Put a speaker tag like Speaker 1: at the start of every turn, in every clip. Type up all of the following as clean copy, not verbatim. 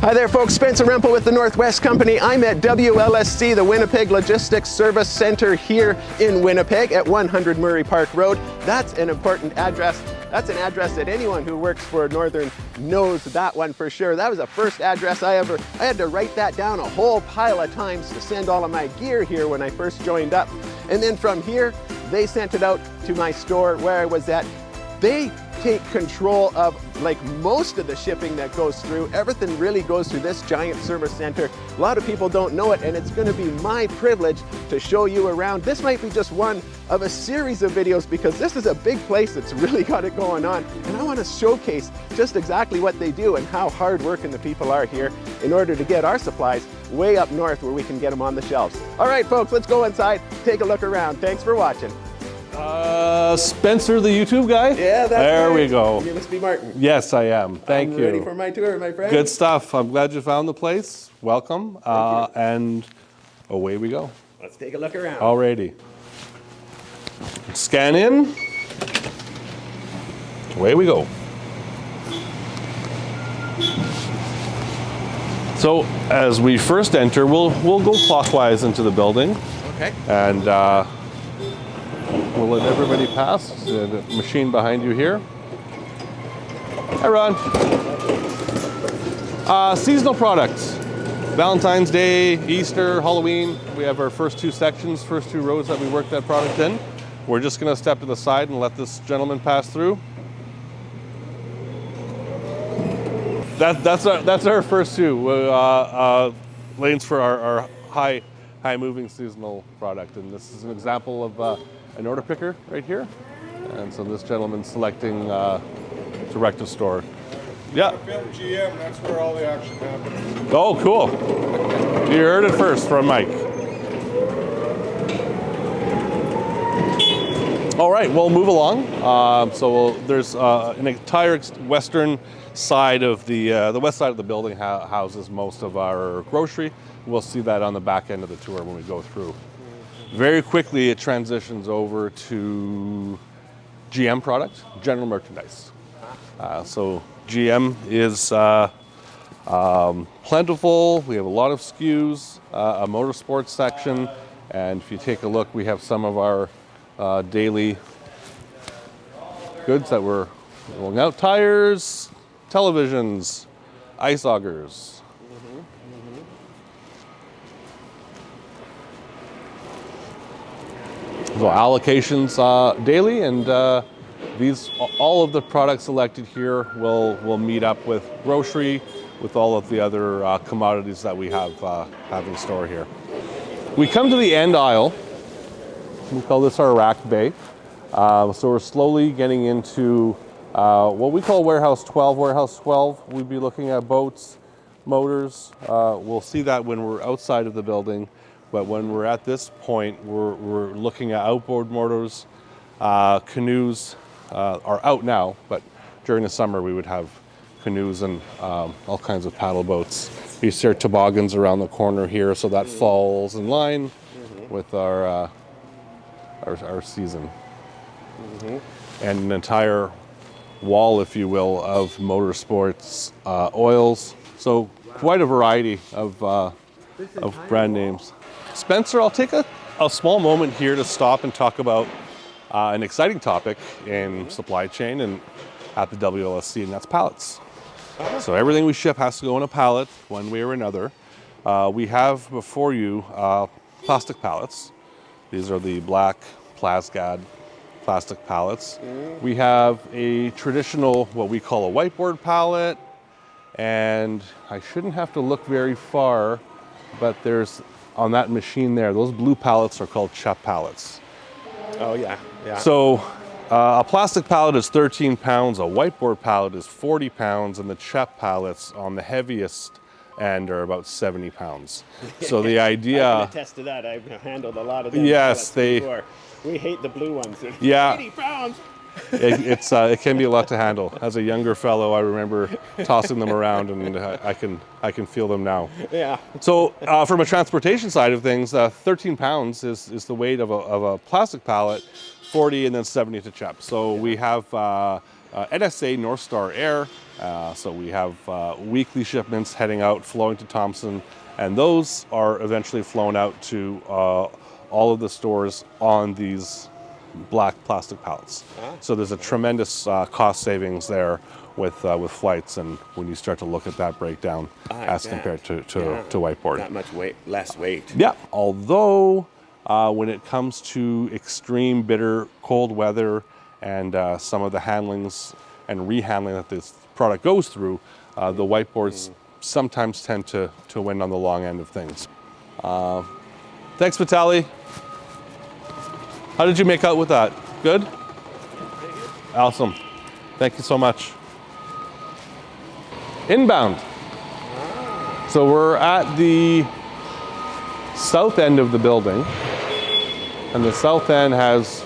Speaker 1: Hi there folks, Spencer Remple with the Northwest Company. I'm at WLSC, the Winnipeg Logistics Service Center here in Winnipeg at 100 Murray Park Road. That's an important address. That's an address that anyone who works for Northern knows that one for sure. That was the first address I had to write that down a whole pile of times to send all of my gear here when I first joined up. And then from here, they sent it out to my store where I was at. They take control of like most of the shipping that goes through. Everything really goes through this giant service center. A lot of people don't know it, and it's going to be my privilege to show you around. This might be just one of a series of videos because this is a big place that's really got it going on, and I want to showcase just exactly what they do and how hard working the people are here in order to get our supplies way up north where we can get them on the shelves. All right folks, let's go inside, take a look around. Thanks for watching.
Speaker 2: Spencer, the YouTube guy?
Speaker 1: Yeah, that's
Speaker 2: there
Speaker 1: right.
Speaker 2: We go.
Speaker 1: You must be Martin.
Speaker 2: Yes, I am. Thank you.
Speaker 1: Ready for my tour, my friend?
Speaker 2: Good stuff. I'm glad you found the place. Welcome. And away we go.
Speaker 1: Let's take a look around.
Speaker 2: Alrighty. Scan in. Away we go. So as we first enter, we'll go clockwise into the building.
Speaker 1: Okay.
Speaker 2: And we'll let everybody pass. The machine behind you here. Hi, Ron. Seasonal products. Valentine's Day, Easter, Halloween. We have our first two sections, first two rows that we work that product in. We're just going to step to the side and let this gentleman pass through. That's our first two lanes for our high moving seasonal product, and this is an example of an order picker right here. And so this gentleman's selecting direct to store. Yeah.
Speaker 3: Film GM, that's where all the action happens.
Speaker 2: Oh, cool. You heard it first from Mike. All right, we'll move along. There's an entire western side of the west side of the building houses most of our grocery. We'll see that on the back end of the tour when we go through. Very quickly, it transitions over to GM product, general merchandise. So GM is plentiful. We have a lot of SKUs, a motorsports section, and if you take a look, we have some of our daily goods that we're rolling out. Tires, televisions, ice augers. So allocations daily, and all of the products selected here will meet up with grocery, with all of the other commodities that we have in store here. We come to the end aisle. We call this our rack bay. So we're slowly getting into what we call warehouse 12. Warehouse 12, we'd be looking at boats, motors. We'll see that when we're outside of the building. But when we're at this point, we're looking at outboard motors. Canoes are out now, but during the summer we would have canoes and all kinds of paddle boats. You see our toboggans around the corner here, so that falls in line with our season. And an entire wall, if you will, of motorsports oils. So quite a variety of brand names. Spencer, I'll take a small moment here to stop and talk about an exciting topic in supply chain and at the WLSC, and that's pallets. So everything we ship has to go in a pallet one way or another. We have before you plastic pallets. These are the black Plasgad plastic pallets. We have a traditional, what we call a whiteboard pallet, and I shouldn't have to look very far, but there's on that machine there, those blue pallets are called CHEP pallets.
Speaker 1: Oh yeah, yeah.
Speaker 2: So a plastic pallet is 13 pounds, a whiteboard pallet is 40 pounds, and the CHEP pallets on the heaviest end are about 70 pounds. So the idea...
Speaker 1: I can attest to that. I've handled a lot of them.
Speaker 2: Yes,
Speaker 1: before. We hate the blue ones.
Speaker 2: Yeah.
Speaker 1: 80 pounds!
Speaker 2: It can be a lot to handle. As a younger fellow, I remember tossing them around, and I can feel them now.
Speaker 1: Yeah.
Speaker 2: So from a transportation side of things, 13 pounds is the weight of a plastic pallet, 40 and then 70 to CHEP. So we have NSA North Star Air So we have weekly shipments heading out, flowing to Thompson, and those are eventually flown out to all of the stores on these black plastic pallets. So there's a tremendous cost savings there with flights, and when you start to look at that breakdown as compared to whiteboard.
Speaker 1: That much weight, less weight.
Speaker 2: Yeah, although when it comes to extreme bitter cold weather and some of the handlings and rehandling that this product goes through, the whiteboards sometimes tend to win on the long end of things. Thanks, Vitaly. How did you make out with that? Good? Awesome. Thank you so much. Inbound. So we're at the south end of the building, and the south end has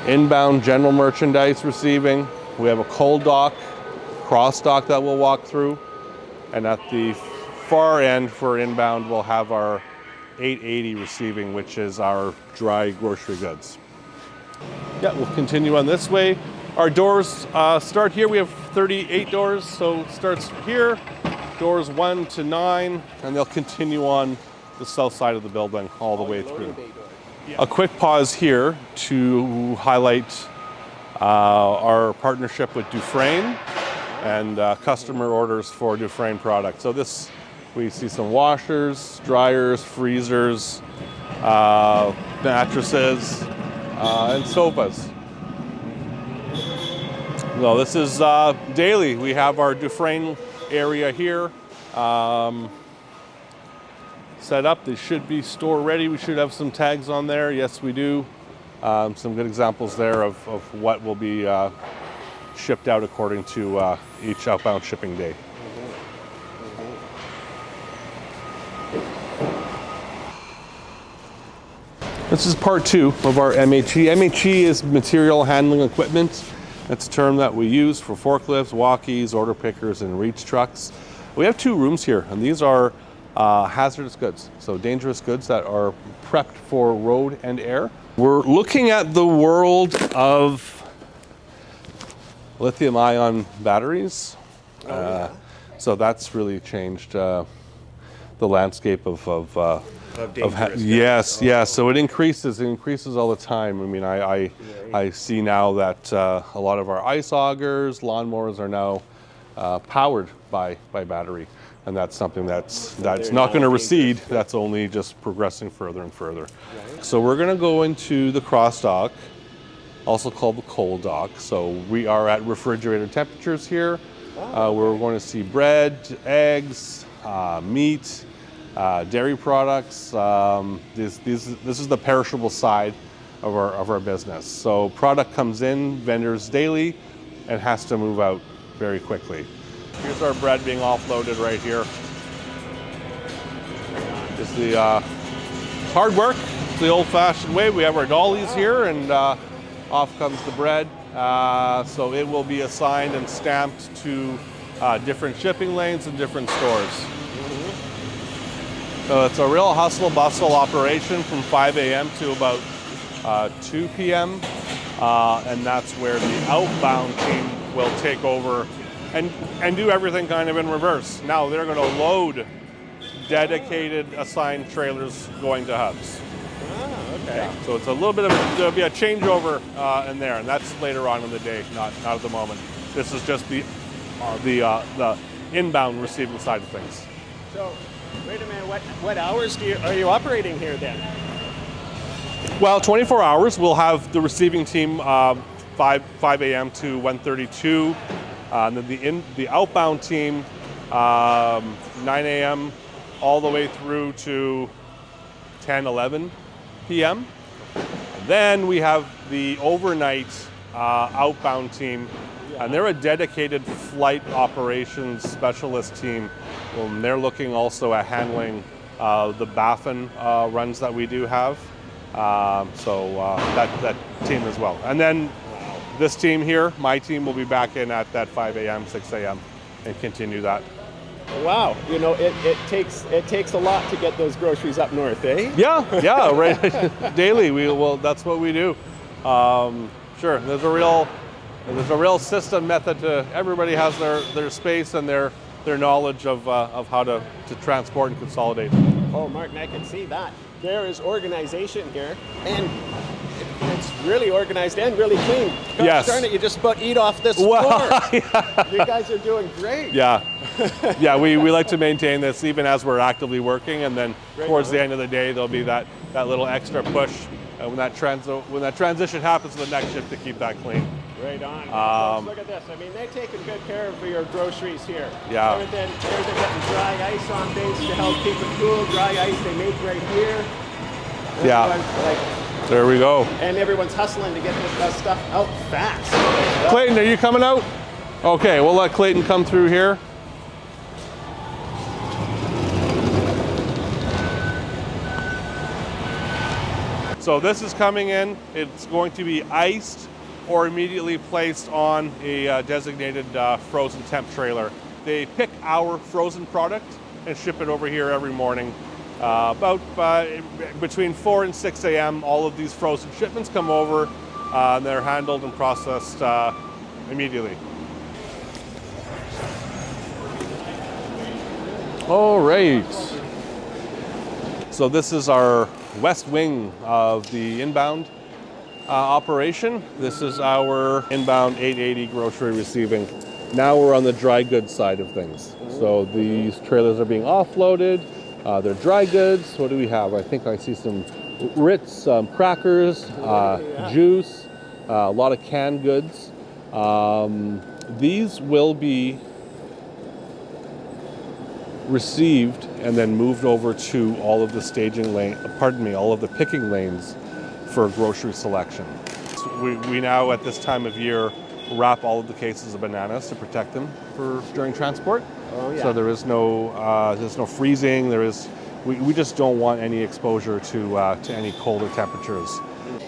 Speaker 2: inbound general merchandise receiving. We have a cold dock, cross dock that we'll walk through, and at the far end for inbound we'll have our 880 receiving, which is our dry grocery goods. Yeah, we'll continue on this way. Our doors start here. We have 38 doors, so it starts here, doors 1 to 9, and they'll continue on the south side of the building all the way through. A quick pause here to highlight our partnership with Dufresne and customer orders for Dufresne products. So this, we see some washers, dryers, freezers, mattresses, and sofas. So this is daily. We have our Dufresne area here set up. They should be store ready. We should have some tags on there. Yes, we do. Some good examples there of what will be shipped out according to each outbound shipping day. This is part 2 of our MHE. MHE is material handling equipment. That's a term that we use for forklifts, walkies, order pickers, and reach trucks. We have 2 rooms here, and these are hazardous goods, so dangerous goods that are prepped for road and air. We're looking at the world of lithium-ion batteries. So that's really changed the landscape of yes, yes. So it increases all the time. I mean, I see now that a lot of our ice augers, lawnmowers are now powered by battery, and that's something that's not going to recede. That's only just progressing further and further. Right. So we're going to go into the cross dock, also called the cold dock. So we are at refrigerator temperatures here. We're going to see bread, eggs, meat, dairy products. This is the perishable side of our business. So product comes in, vendors daily, and has to move out very quickly. Here's our bread being offloaded right here. It's the hard work. It's the old-fashioned way. We have our dollies here, and off comes the bread. So it will be assigned and stamped to different shipping lanes and different stores. So it's a real hustle bustle operation from 5 a.m. to about 2 p.m. And that's where the outbound team will take over and do everything kind of in reverse. Now they're going to load dedicated assigned trailers going to hubs. Okay. Yeah, so it's a little bit of there'll be a changeover in there, and that's later on in the day, not at the moment. This is just the inbound receiving side of things.
Speaker 1: So, wait a minute. What hours are you operating here then?
Speaker 2: Well, 24 hours. We'll have the receiving team 5 a.m. to 1:32, and then the outbound team 9 a.m. all the way through to 10-11 p.m. And then we have the overnight outbound team, and they're a dedicated flight operations specialist team. And they're looking also at handling the Baffin runs that we do have. So that team as well. And then this team here, my team, will be back in at that 5 a.m., 6 a.m. and continue that.
Speaker 1: Wow, you know, it takes a lot to get those groceries up north, eh?
Speaker 2: Yeah, right. Daily, that's what we do. Sure, there's a real there's a real system method to, everybody has their space and their knowledge of how to transport and consolidate.
Speaker 1: Oh, Martin, I can see that. There is organization here, and it's really organized and really clean. Gosh,
Speaker 2: Yes.
Speaker 1: darn it, you just about eat off this floor. You guys are doing great.
Speaker 2: Yeah, yeah. We like to maintain this even as we're actively working, and then towards the end of the day, there'll be that little extra push when that transition happens to the next shift to keep that clean.
Speaker 1: Right on. Folks, look at this. I mean, they're taking good care of your groceries here.
Speaker 2: Yeah.
Speaker 1: Everything getting dry ice on base to help keep it cool. Dry ice they make right here.
Speaker 2: Yeah.
Speaker 1: Like,
Speaker 2: There we go.
Speaker 1: and everyone's hustling to get this stuff out fast.
Speaker 2: Clayton, are you coming out? Okay, we'll let Clayton come through here. So this is coming in. It's going to be iced or immediately placed on a designated frozen temp trailer. They pick our frozen product and ship it over here every morning. About between 4 and 6 a.m. all of these frozen shipments come over. And they're handled and processed immediately. All right. So this is our west wing of the inbound operation. This is our inbound 880 grocery receiving. Now we're on the dry goods side of things. So these trailers are being offloaded. They're dry goods. What do we have? I think I see some Ritz, crackers, juice, a lot of canned goods. These will be received and then moved over to all of the staging lane, all of the picking lanes for grocery selection. So we now at this time of year wrap all of the cases of bananas to protect them during transport.
Speaker 1: Oh, yeah.
Speaker 2: So there's no freezing. We just don't want any exposure to any colder temperatures.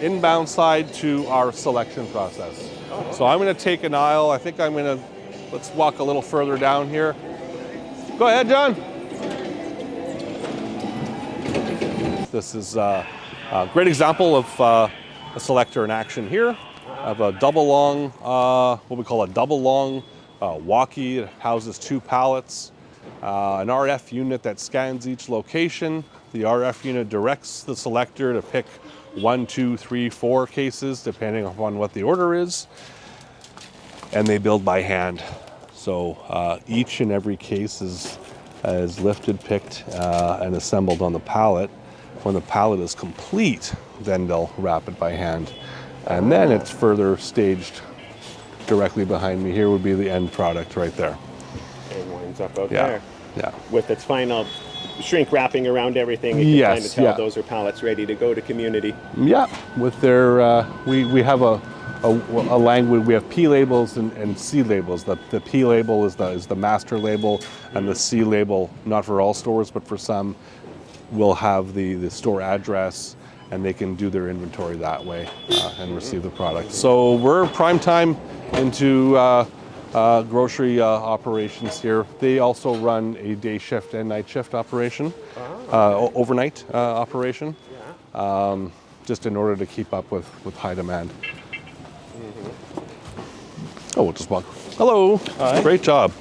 Speaker 2: Inbound side to our selection process. So I'm going to take an aisle. I think let's walk a little further down here. Go ahead, John. This is a great example of a selector in action here. I have a double long, what we call a double long walkie. It houses 2 pallets, an RF unit that scans each location. The RF unit directs the selector to pick 1, 2, 3, 4 cases, depending upon what the order is. And they build by hand. So each and every case is lifted, picked, and assembled on the pallet. When the pallet is complete, then they'll wrap it by hand. And then it's further staged directly behind me. Here would be the end product right there.
Speaker 1: It winds up out there.
Speaker 2: Yeah.
Speaker 1: With its final shrink wrapping around everything, you can kind of tell those are pallets ready to go to community.
Speaker 2: Yeah, with their, we have a language, we have P labels and C labels. The P label is the master label, and the C label, not for all stores, but for some, will have the store address, and they can do their inventory that way and receive the product. So we're prime time into grocery operations here. They also run a day shift and night shift operation, overnight operation, just in order to keep up with high demand. Oh, we'll just walk. Hello. Hi. Great job.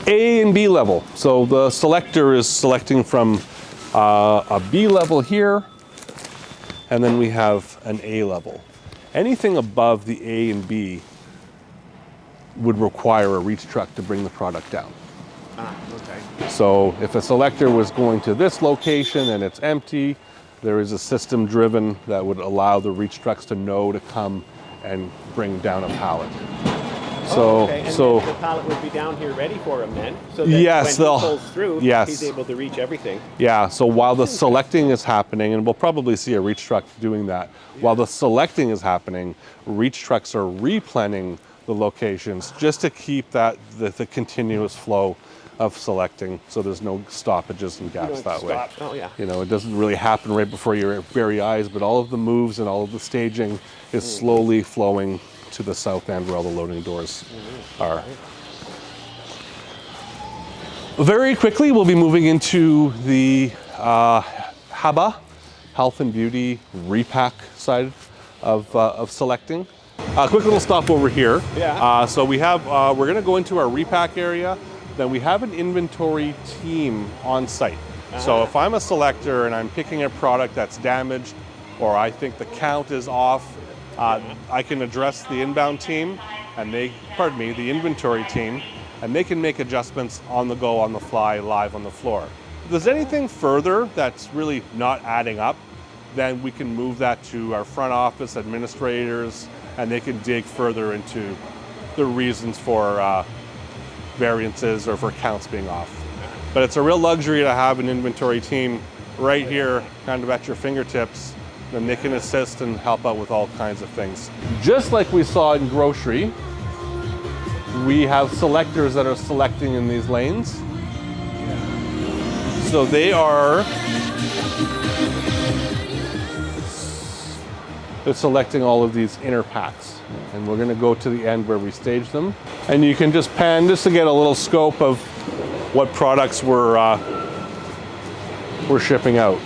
Speaker 2: A and B level. So the selector is selecting from a B level here, and then we have an A level. Anything above the A and B would require a reach truck to bring the product down.
Speaker 1: Okay.
Speaker 2: So if a selector was going to this location and it's empty, there is a system driven that would allow the reach trucks to know to come and bring down a pallet. So,
Speaker 1: okay. And
Speaker 2: so
Speaker 1: the pallet would be down here ready for him then. So that
Speaker 2: yes,
Speaker 1: when he pulls through,
Speaker 2: yes,
Speaker 1: he's able to reach everything.
Speaker 2: Yeah. So while the selecting is happening, and we'll probably see a reach truck doing that. While the selecting is happening, reach trucks are replanning the locations just to keep the continuous flow of selecting, so there's no stoppages and gaps that way.
Speaker 1: Oh yeah.
Speaker 2: You know, it doesn't really happen right before your very eyes, but all of the moves and all of the staging is slowly flowing to the south end where all the loading doors are. Very quickly, we'll be moving into the Haba health and beauty repack side of selecting. Quick little stop over here.
Speaker 1: Yeah.
Speaker 2: So we have, we're going to go into our repack area. Then we have an inventory team on site. So if I'm a selector and I'm picking a product that's damaged, or I think the count is off, I can address the inbound team and the inventory team, and they can make adjustments on the go, on the fly, live on the floor. If there's anything further that's really not adding up, then we can move that to our front office administrators, and they can dig further into the reasons for variances or for counts being off. But it's a real luxury to have an inventory team right here, kind of at your fingertips, and they can assist and help out with all kinds of things. Just like we saw in grocery, we have selectors that are selecting in these lanes. So they're selecting all of these inner packs. And we're gonna go to the end where we stage them. And you can just pan just to get a little scope of what products we're shipping out.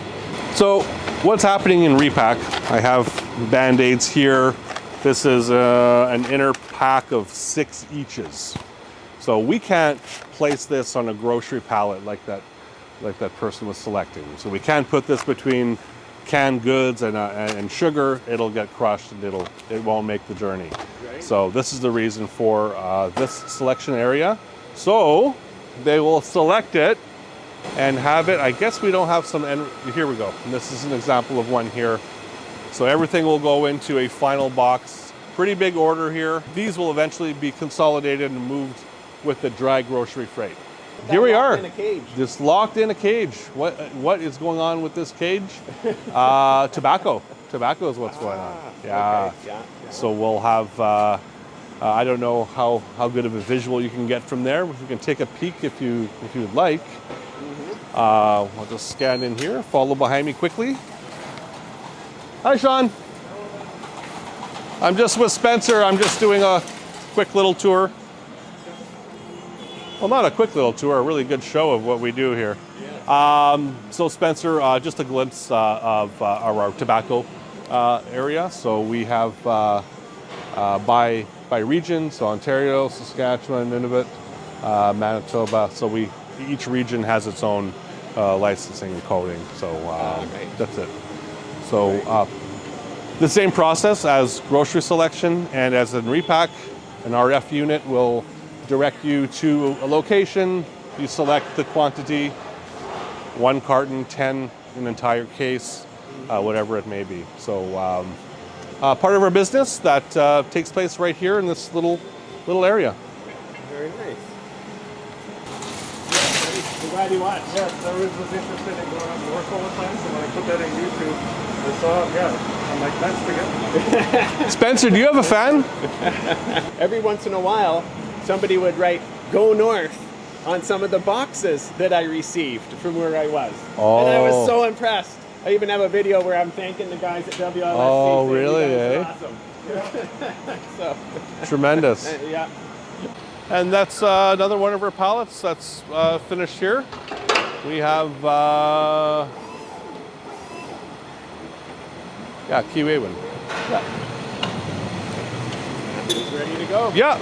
Speaker 2: So what's happening in repack, I have Band-Aids here. This is an inner pack of 6 eaches. So we can't place this on a grocery pallet like that person was selecting. So we can't put this between canned goods and sugar. It'll get crushed and it won't make the journey. Right. So this is the reason for this selection area. So they will select it and have it. I guess we don't have some, and here we go. And this is an example of one here. So everything will go into a final box. Pretty big order here. These will eventually be consolidated and moved with the dry grocery freight. Here we are,
Speaker 1: in a cage.
Speaker 2: just locked in a cage. What is going on with this cage? Tobacco. Tobacco is what's going on. Yeah.
Speaker 1: Okay. Yeah.
Speaker 2: So we'll have, I don't know how good of a visual you can get from there. If you can take a peek if you would like. I'll just scan in here, follow behind me quickly. Hi, Sean. I'm just with Spencer. I'm just doing a quick little tour. Well, not a quick little tour, a really good show of what we do here. Yeah. So Spencer, just a glimpse of our tobacco area. So we have by region, so Ontario, Saskatchewan, Nunavut, Manitoba. So each region has its own licensing and coding. So that's it. So the same process as grocery selection and as in repack, an RF unit will direct you to a location. You select the quantity, 1 carton, 10, an entire case, whatever it may be. So part of our business that takes place right here in this little area.
Speaker 1: Very nice. I'm glad you watched.
Speaker 3: Yeah, I was interested in going up north all the time, so when I put that in YouTube, I saw, I'm like, that's the guy.
Speaker 2: Spencer, do you have a fan?
Speaker 1: Every once in a while, somebody would write "Go North" on some of the boxes that I received from where I was. And I was so impressed. I even have a video where I'm thanking the guys at WLSC.
Speaker 2: Oh, really, eh?
Speaker 1: Awesome. So,
Speaker 2: Tremendous.
Speaker 1: yeah.
Speaker 2: And that's another one of our pallets that's finished here. We have, Kiwewan.
Speaker 1: Yeah. It's ready to go.
Speaker 2: Yeah,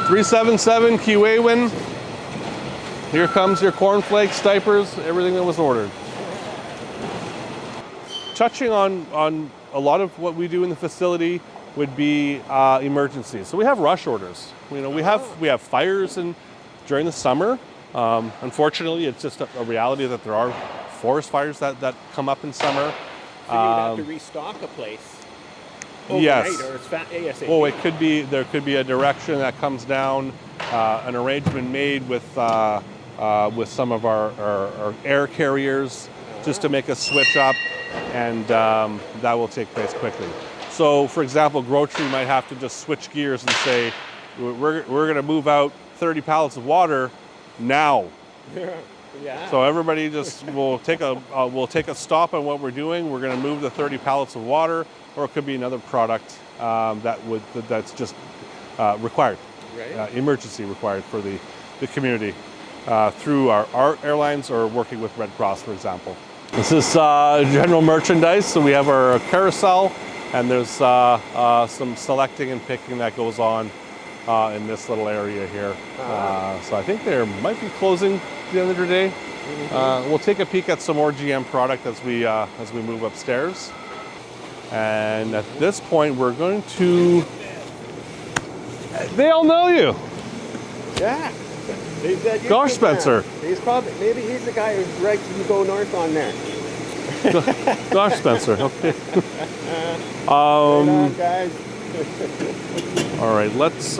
Speaker 2: 377 Kiwewan. Here comes your cornflakes, diapers, everything that was ordered. Touching on a lot of what we do in the facility would be emergencies. So we have rush orders. You know, we have fires during the summer. Unfortunately, it's just a reality that there are forest fires that come up in summer.
Speaker 1: So you'd have to restock a place.
Speaker 2: Yes.
Speaker 1: Or it's ASAP.
Speaker 2: Well, there could be a direction that comes down, an arrangement made with some of our air carriers just to make a switch up, and that will take place quickly. So, for example, grocery might have to just switch gears and say, we're going to move out 30 pallets of water now.
Speaker 1: Yeah.
Speaker 2: So everybody just will take a stop on what we're doing. We're going to move the 30 pallets of water, or it could be another product that's just required,
Speaker 1: right.
Speaker 2: Emergency required for the community through our airlines or working with Red Cross, for example. This is general merchandise. So we have our carousel, and there's some selecting and picking that goes on in this little area here. So I think they might be closing the end of the day. We'll take a peek at some more GM product as we move upstairs. And at this point, we're going to. They all know you.
Speaker 1: Yeah.
Speaker 2: Gosh, Spencer.
Speaker 1: He's maybe he's the guy who directs you to go north on there.
Speaker 2: Gosh, Spencer. Okay.
Speaker 1: Right on, guys.
Speaker 2: All right, let's.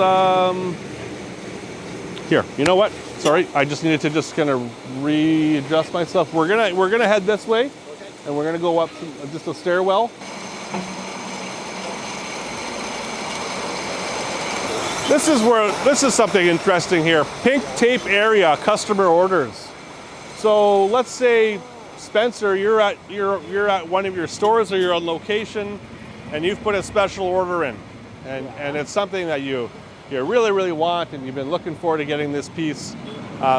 Speaker 2: Here, you know what? Sorry, I just needed to just kind of readjust myself. We're gonna head this way, and we're gonna go up just a stairwell. This is something interesting here. Pink tape area, customer orders. So let's say, Spencer, you're at one of your stores or you're on location, and you've put a special order in, and it's something that you really want, and you've been looking forward to getting this piece.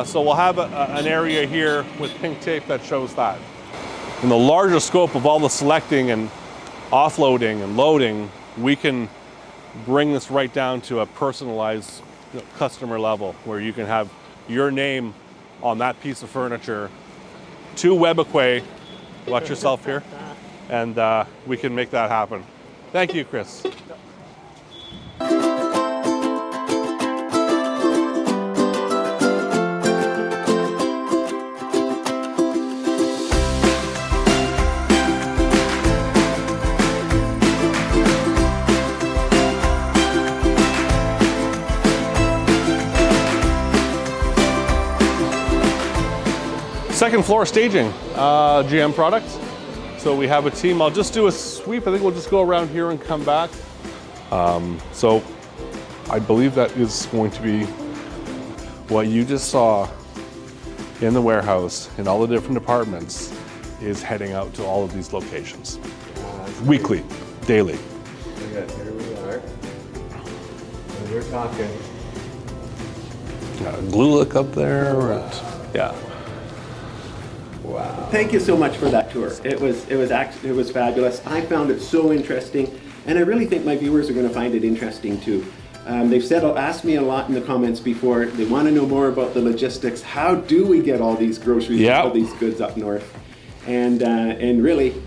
Speaker 2: So we'll have an area here with pink tape that shows that. In the larger scope of all the selecting and offloading and loading, we can bring this right down to a personalized customer level where you can have your name on that piece of furniture to Webequay. Watch yourself here. And we can make that happen. Thank you, Chris. Second floor staging, GM products. So we have a team. I'll just do a sweep. I think we'll just go around here and come back. So I believe that is going to be what you just saw in the warehouse in all the different departments is heading out to all of these locations. Weekly, daily.
Speaker 1: Good. Here we are. And we're talking.
Speaker 2: Glue look up there. And, yeah.
Speaker 1: Wow. Thank you so much for that tour. It was fabulous. I found it so interesting, and I really think my viewers are going to find it interesting too. They've asked me a lot in the comments before. They want to know more about the logistics. How do we get all these groceries, all these goods up north? And really,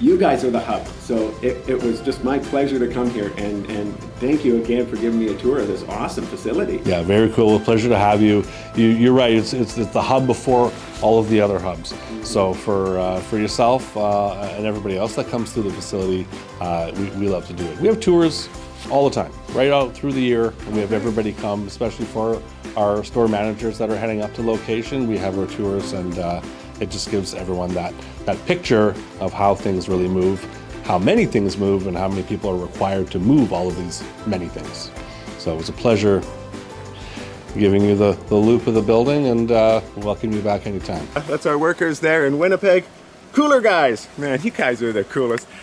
Speaker 1: you guys are the hub. So it was just my pleasure to come here, and thank you again for giving me a tour of this awesome facility.
Speaker 2: Yeah, very cool. A pleasure to have you. You're right. It's the hub before all of the other hubs. So for yourself and everybody else that comes through the facility, we love to do it. We have tours all the time, right out through the year, and we have everybody come, especially for our store managers that are heading up to location. We have our tours, and it just gives everyone that picture of how things really move, how many things move, and how many people are required to move all of these many things. So it was a pleasure giving you the loop of the building, and welcome you back anytime.
Speaker 1: That's our workers there in Winnipeg. Cooler guys. Man, you guys are the coolest.